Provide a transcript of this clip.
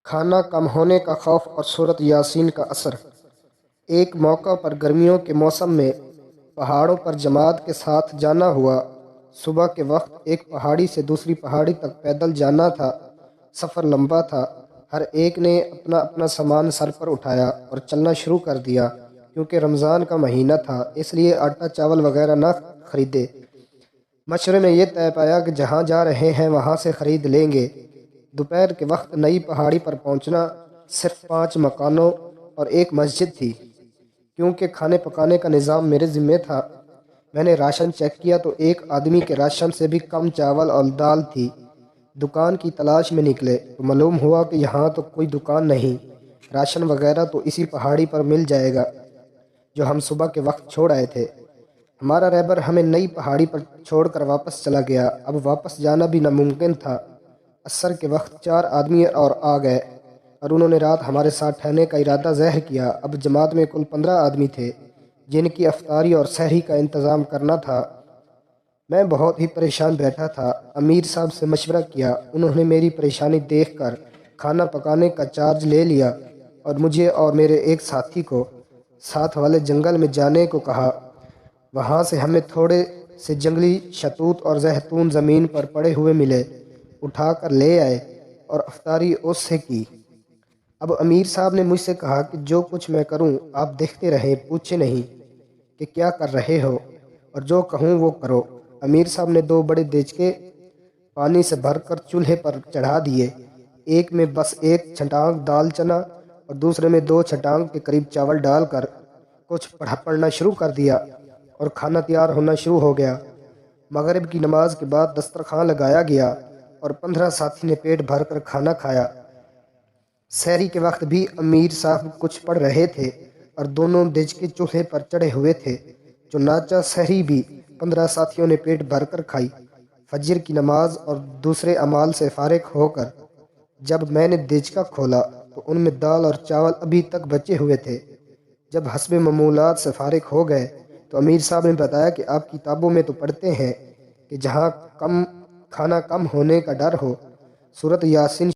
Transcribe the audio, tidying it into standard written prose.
کھانا کم ہونے کا خوف اور سورۃ یاسین کا اثر۔ ایک موقع پر گرمیوں کے موسم میں پہاڑوں پر جماعت کے ساتھ جانا ہوا۔ صبح کے وقت ایک پہاڑی سے دوسری پہاڑی تک پیدل جانا تھا۔ سفر لمبا تھا۔ ہر ایک نے اپنا اپنا سامان سر پر اٹھایا اور چلنا شروع کر دیا۔ کیونکہ رمضان کا مہینہ تھا اس لیے آٹا چاول وغیرہ نہ خریدے۔ مشورے میں یہ طے پایا کہ جہاں جا رہے ہیں وہاں سے خرید لیں گے۔ دوپہر کے وقت نئی پہاڑی پر پہنچنا صرف 5 مکانوں اور ایک مسجد تھی۔ کیونکہ کھانے پکانے کا نظام میرے ذمے تھا، میں نے راشن چیک کیا تو ایک آدمی کے راشن سے بھی کم چاول اور دال تھی۔ دکان کی تلاش میں نکلے تو معلوم ہوا کہ یہاں تو کوئی دکان نہیں، راشن وغیرہ تو اسی پہاڑی پر مل جائے گا جو ہم صبح کے وقت چھوڑ آئے تھے۔ ہمارا رہبر ہمیں نئی پہاڑی پر چھوڑ کر واپس چلا گیا۔ اب واپس جانا بھی ناممکن تھا۔ عصر کے وقت 4 آدمی اور آ گئے اور انہوں نے رات ہمارے ساتھ ٹھہرنے کا ارادہ ظاہر کیا۔ اب جماعت میں کل 15 آدمی تھے جن کی افطاری اور سحری کا انتظام کرنا تھا۔ میں بہت ہی پریشان بیٹھا تھا۔ امیر صاحب سے مشورہ کیا، انہوں نے میری پریشانی دیکھ کر کھانا پکانے کا چارج لے لیا اور مجھے اور میرے ایک ساتھی کو ساتھ والے جنگل میں جانے کو کہا۔ وہاں سے ہمیں تھوڑے سے جنگلی شتوت اور زیتون زمین پر پڑے ہوئے ملے، اٹھا کر لے آئے اور افطاری اس سے کی۔ اب امیر صاحب نے مجھ سے کہا کہ جو کچھ میں کروں آپ دیکھتے رہیں، پوچھے نہیں کہ کیا کر رہے ہو، اور جو کہوں وہ کرو۔ امیر صاحب نے 2 بڑے دیچکے پانی سے بھر کر چولہے پر چڑھا دیے۔ ایک میں بس 1 چھٹانک دال چنا اور دوسرے میں 2 چھٹانک کے قریب چاول ڈال کر کچھ پڑھنا شروع کر دیا اور کھانا تیار ہونا شروع ہو گیا۔ مغرب کی نماز کے بعد دسترخوان لگایا گیا اور 15 ساتھی نے پیٹ بھر کر کھانا کھایا۔ سحری کے وقت بھی امیر صاحب کچھ پڑھ رہے تھے اور دونوں دیچکے چولہے پر چڑھے ہوئے تھے۔ چنانچہ سحری بھی 15 ساتھیوں نے پیٹ بھر کر کھائی۔ فجر کی نماز اور دوسرے اعمال سے فارغ ہو کر جب میں نے دیچکا کھولا تو ان میں دال اور چاول ابھی تک بچے ہوئے تھے۔ جب حسب معمولات سے فارغ ہو گئے تو امیر صاحب نے بتایا کہ آپ کتابوں میں تو پڑھتے ہیں کہ جہاں کھانا کم ہونے کا ڈر ہو، سورۃ یاسین